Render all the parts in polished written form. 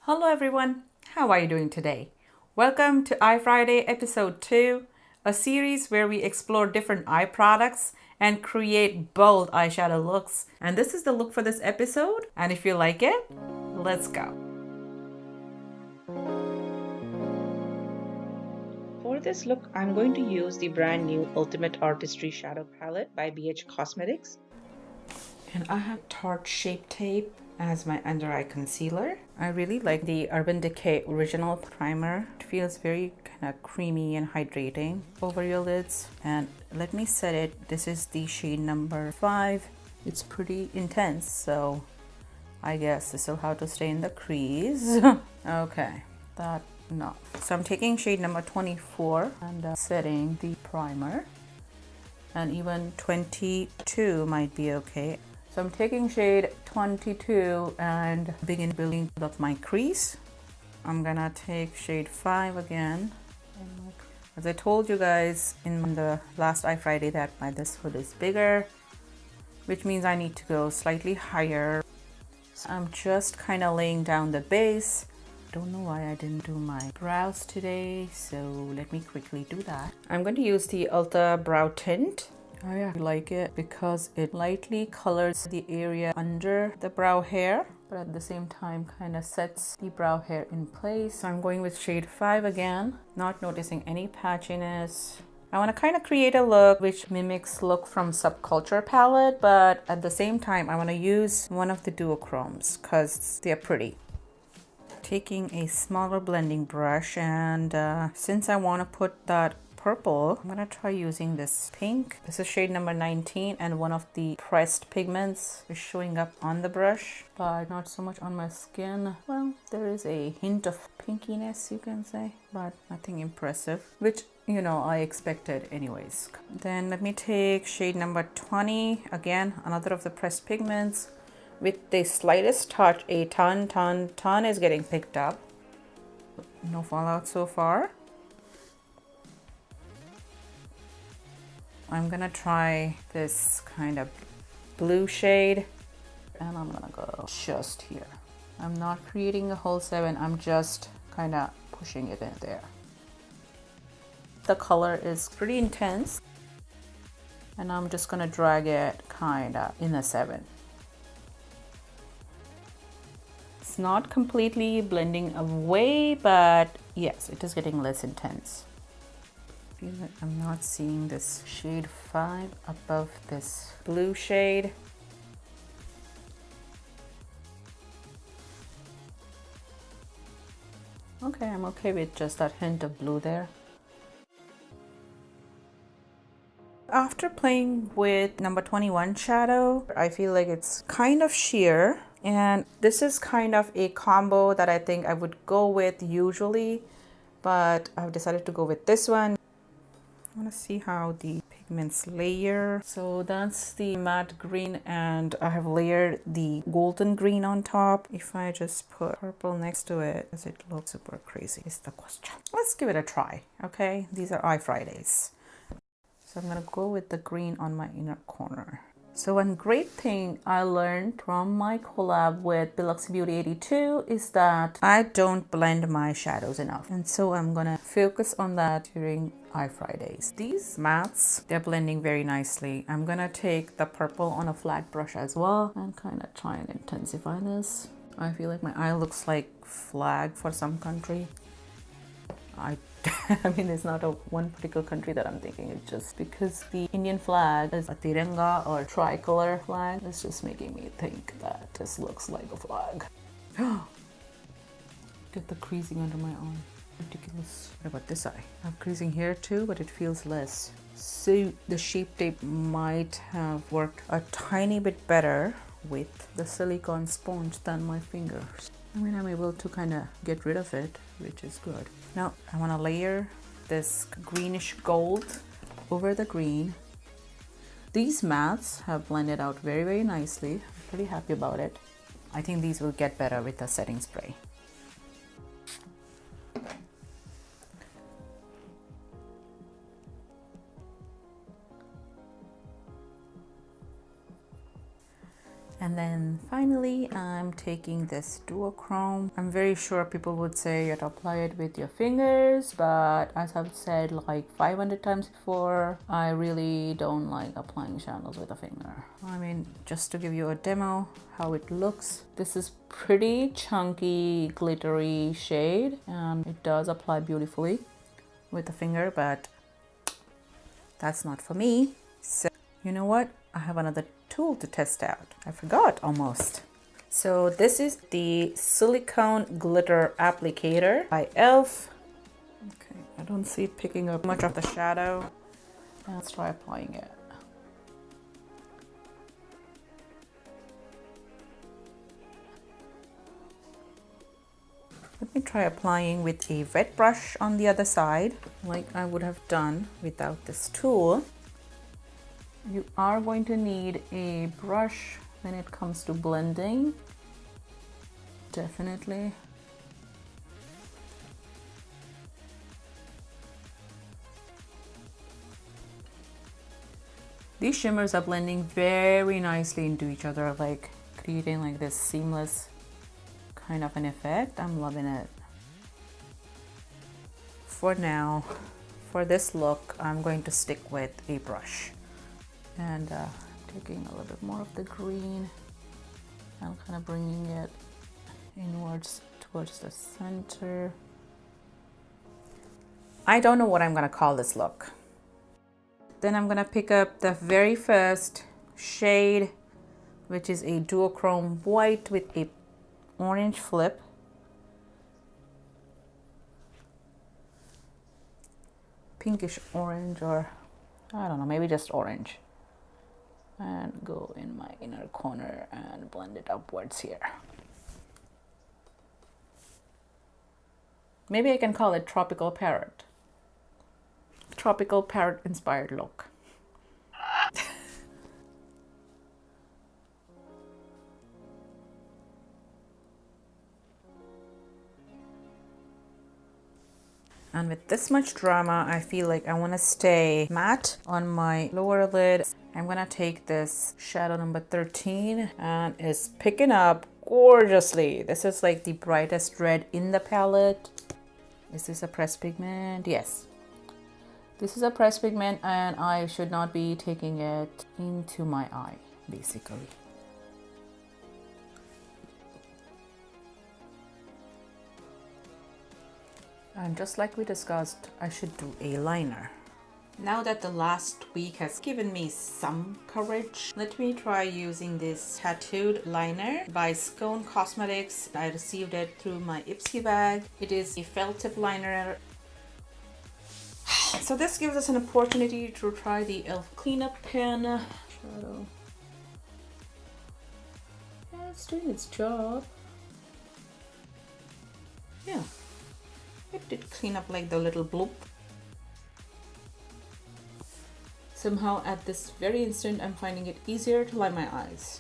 Hello everyone, how are you doing today? Welcome to EyeFriday episode 2, a series where we explore different eye products and create bold eyeshadow looks. And this is the look for this episode, and if you like it, let's go. For this look, I'm going to use the brand new Ultimate Artistry Shadow Palette by BH Cosmetics. And I have Tarte Shape Tape as my under eye concealer. I really like the Urban Decay Original Primer. It feels very kind of creamy and hydrating over your lids. And let me set it. This is the shade number 5. It's pretty intense, so I guess this will have to stay in the crease. Okay, that no. So I'm taking shade number 24 and setting the primer. And even 22 might be okay. So I'm taking shade 22 and begin building up my crease. I'm gonna take shade 5 again. As I told you guys in the last EyeFriday that this hood is bigger, which means I need to go slightly higher. So I'm just kind of laying down the base. Don't know why I didn't do my brows today, so let me quickly do that. I'm going to use the Ulta brow tint. Oh yeah, I like it because it lightly colors the area under the brow hair, but at the same time kind of sets the brow hair in place. So I'm going with shade 5 again, not noticing any patchiness. I want to kind of create a look which mimics look from Subculture palette, but at the same time I want to use one of the duochromes because they're pretty. Taking a smaller blending brush, and since I want to put that purple, I'm gonna try using this pink. This is shade number 19, and one of the pressed pigments is showing up on the brush, but not so much on my skin. Well, there is a hint of pinkiness, you can say, but nothing impressive, which you know I expected anyways. Then let me take shade number 20, again another of the pressed pigments. With the slightest touch, a ton is getting picked up. No fallout so far. I'm gonna try this kind of blue shade, and I'm gonna go just here. I'm not creating a whole 7, I'm just kind of pushing it in there. The color is pretty intense, and I'm just gonna drag it kind of in a 7. It's not completely blending away, but yes, it is getting less intense. I feel like I'm not seeing this shade 5 above this blue shade. Okay, I'm okay with just that hint of blue there. After playing with number 21 shadow, I feel like it's kind of sheer, and this is kind of a combo that I think I would go with usually, but I've decided to go with this one. I want to see how the pigments layer. So that's the matte green, and I have layered the golden green on top. If I just put purple next to it, does it look super crazy is the question. Let's give it a try, okay? These are EyeFridays. So I'm gonna go with the green on my inner corner. So one great thing I learned from my collab with Biloxi Beauty 82 is that I don't blend my shadows enough. And so I'm gonna focus on that during EyeFridays. These mattes, they're blending very nicely. I'm gonna take the purple on a flat brush as well and kind of try and intensify this. I feel like my eye looks like flag for some country. I mean, it's not a one particular country that I'm thinking. It's just because the Indian flag is a tiranga or tricolor flag. It's just making me think that this looks like a flag. Get the creasing under my eye. Ridiculous. What about this eye? I have creasing here too, but it feels less. So the Shape Tape might have worked a tiny bit better with the silicone sponge than my fingers. I mean, I'm able to kind of get rid of it, which is good. Now I want to layer this greenish gold over the green. These mattes have blended out very nicely. I'm pretty happy about it. I think these will get better with the setting spray. And then finally, I'm taking this duochrome. I'm very sure people would say you have to apply it with your fingers, but as I've said like 500 times before, I really don't like applying shadows with a finger. I mean, just to give you a demo how it looks, this is pretty chunky, glittery shade, and it does apply beautifully with the finger, but that's not for me. So you know what? I have another tool to test out. I forgot almost. So this is the silicone glitter applicator by Elf. Okay, I don't see it picking up much of the shadow. Let's try applying it. Let me try applying with a wet brush on the other side, like I would have done without this tool. You are going to need a brush when it comes to blending, definitely. These shimmers are blending very nicely into each other, like creating like this seamless kind of an effect. I'm loving it. For now, for this look, I'm going to stick with a brush. And taking a little bit more of the green and kind of bringing it inwards towards the center. I don't know what I'm gonna call this look. Then I'm gonna pick up the very first shade, which is a duochrome white with a orange flip. Pinkish orange, or I don't know, maybe just orange. And go in my inner corner and blend it upwards here. Maybe I can call it tropical parrot. Tropical parrot inspired look. And with this much drama, I feel like I want to stay matte on my lower lid. I'm gonna take this shadow number 13, and it's picking up gorgeously. This is like the brightest red in the palette. Is this a pressed pigment? Yes. This is a pressed pigment, and I should not be taking it into my eye, basically. And just like we discussed, I should do a liner. Now that the last week has given me some courage, let me try using this tattooed liner by Scone Cosmetics. I received it through my Ipsy bag. It is a felt tip liner. So this gives us an opportunity to try the Elf Cleanup Pen shadow. Yeah, it's doing its job. Yeah, it did clean up like the little bloop. Somehow at this very instant, I'm finding it easier to line my eyes.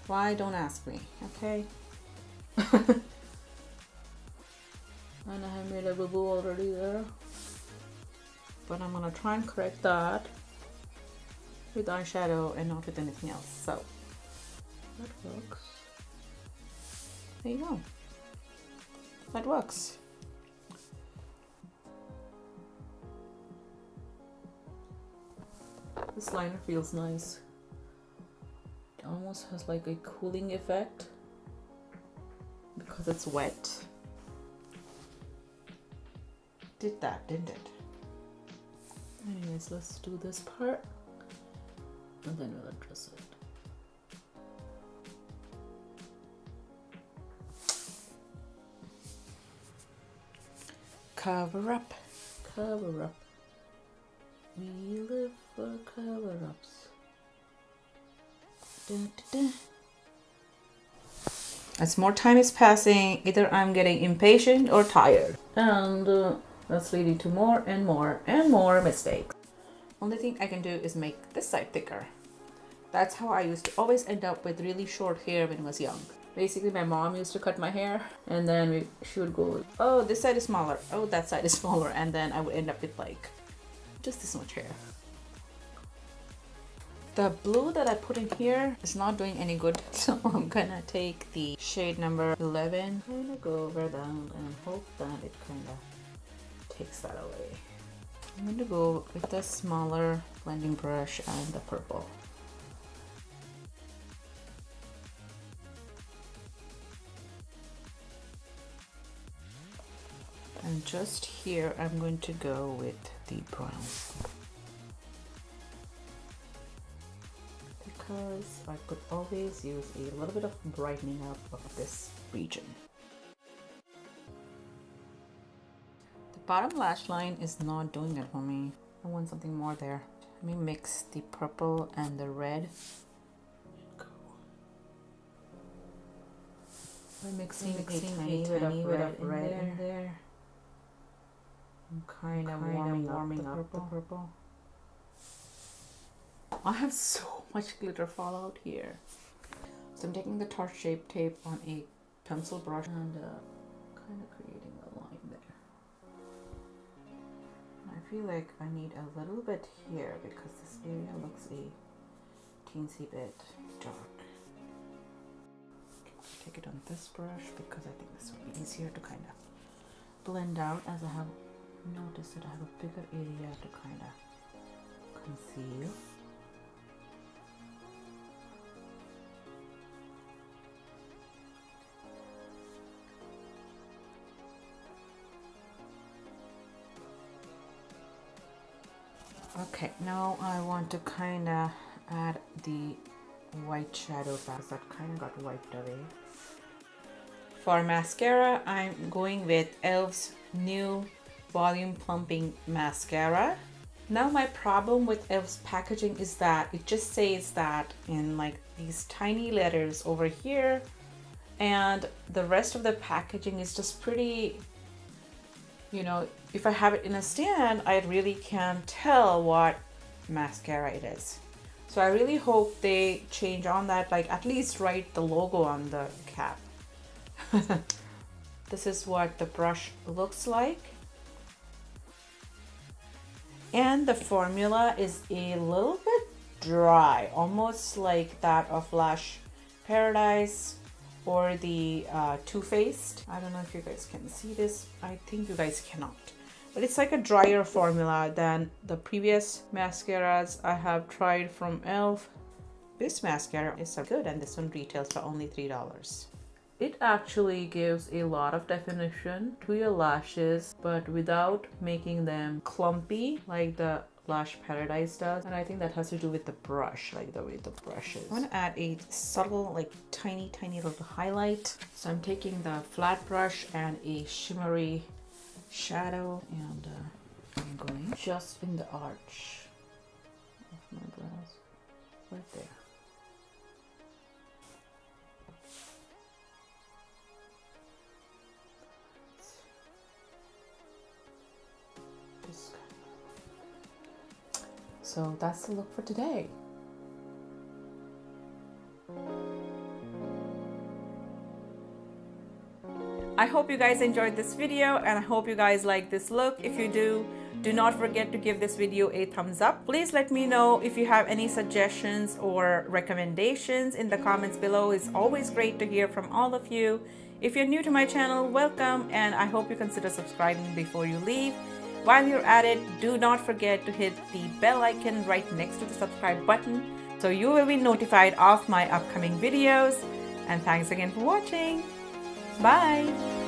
Why? Don't ask me, okay? And I have made a boo-boo already there. But I'm gonna try and correct that with eyeshadow and not with anything else. So, that works. There you go. That works. This liner feels nice. It almost has like a cooling effect because it's wet. Did that, didn't it? Anyways, let's do this part and then we'll address it. Cover up, cover up. We live for cover-ups. As more time is passing, either I'm getting impatient or tired. And that's leading to more and more and more mistakes. Only thing I can do is make this side thicker. That's how I used to always end up with really short hair when I was young. Basically, my mom used to cut my hair, and then she would go, oh, this side is smaller, oh, that side is smaller, and then I would end up with like just this much hair. The blue that I put in here is not doing any good, so I'm gonna take the shade number 11, kind of go over that and hope that it kind of takes that away. I'm going to go with the smaller blending brush and the purple. And just here, I'm going to go with the brown. Because I could always use a little bit of brightening up of this region. The bottom lash line is not doing it for me. I want something more there. Let me mix the purple and the red. I'm mixing a tiny bit of red in there. I'm kind of warming up the purple. I have so much glitter fallout here. So I'm taking the Tarte Shape Tape on a pencil brush and kind of creating a line there. I feel like I need a little bit here because this area looks a teensy bit dark. Take it on this brush because I think this will be easier to kind of blend out, as I have noticed that I have a bigger area to kind of conceal. Okay, now I want to kind of add the white shadow because that kind of got wiped away. For mascara, I'm going with e.l.f.'s new volume plumping mascara. Now my problem with e.l.f.'s packaging is that it just says that in like these tiny letters over here, and the rest of the packaging is just pretty, you know, if I have it in a stand, I really can't tell what mascara it is. So I really hope they change on that, like at least write the logo on the cap. This is what the brush looks like. And the formula is a little bit dry, almost like that of Lash Paradise or the Too Faced. I don't know if you guys can see this. I think you guys cannot. But it's like a drier formula than the previous mascaras I have tried from e.l.f. This mascara is so good, and this one retails for only $3. It actually gives a lot of definition to your lashes, but without making them clumpy like the Lash Paradise does. And I think that has to do with the brush, like the way the brush is. I want to add a subtle, like tiny little highlight. So I'm taking the flat brush and a shimmery shadow, and I'm going just in the arch of my brows, right there. So that's the look for today. I hope you guys enjoyed this video, and I hope you guys like this look. If you do, do not forget to give this video a thumbs up. Please let me know if you have any suggestions or recommendations in the comments below. It's always great to hear from all of you. If you're new to my channel, welcome, and I hope you consider subscribing before you leave. While you're at it, do not forget to hit the bell icon right next to the subscribe button so you will be notified of my upcoming videos. And thanks again for watching. Bye.